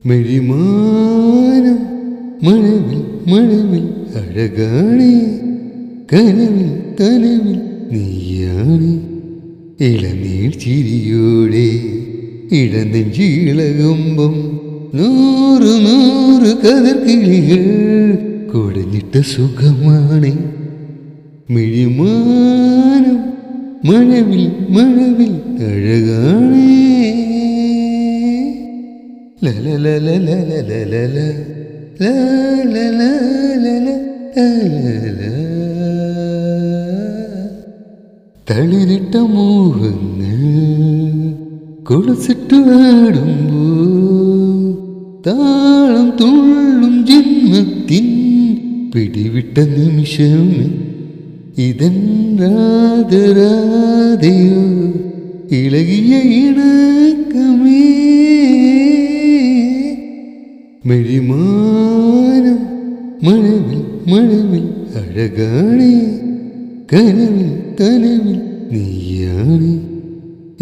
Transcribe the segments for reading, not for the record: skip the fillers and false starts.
മെഴിമാനം മഴവിൽ മഴവിൽ അഴകാണ്, കനവിൽ കനവിൽ നീയാണ്. ഇളനീർ ചിരിയോടെ ഇടനെഞ്ചിളകുമ്പം നൂറ് നൂറ് കതിർക്കിളികൾ കുടഞ്ഞിട്ട സുഖമാണ്. മെഴിമാനം മഴവിൽ മഴവിൽ അഴകാണ്. തളിരിട്ട മോഹങ്ങൾ കൊലുസിട്ട് ആടുമ്പോ താളം തുള്ളും ജന്മത്തിൻ പിടിവിട്ട നിമിഷം ഇതെന്താതരാതെയോ ഇളകിയ ഇണക്കമേ. മെഴിമാനം മഴവിൽ മഴവിൽ അഴകാണ്, കനവിൽ കനവിൽ നീയാണ്.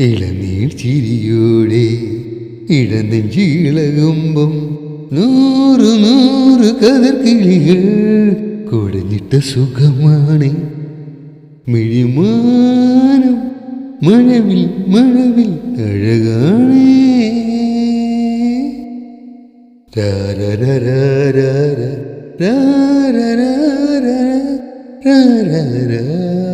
ഇളനീർ ചിരിയോടെ ഇടനെഞ്ചിളകുമ്പം നൂറ് നൂറ് കതിർക്കിളികൾ കുടഞ്ഞിട്ട സുഖമാണ്. മെഴിമാനം മഴവിൽ മഴവിൽ അഴകാണ്. രാരരാരാരാ രാരരാരാരാ രാരരാരാ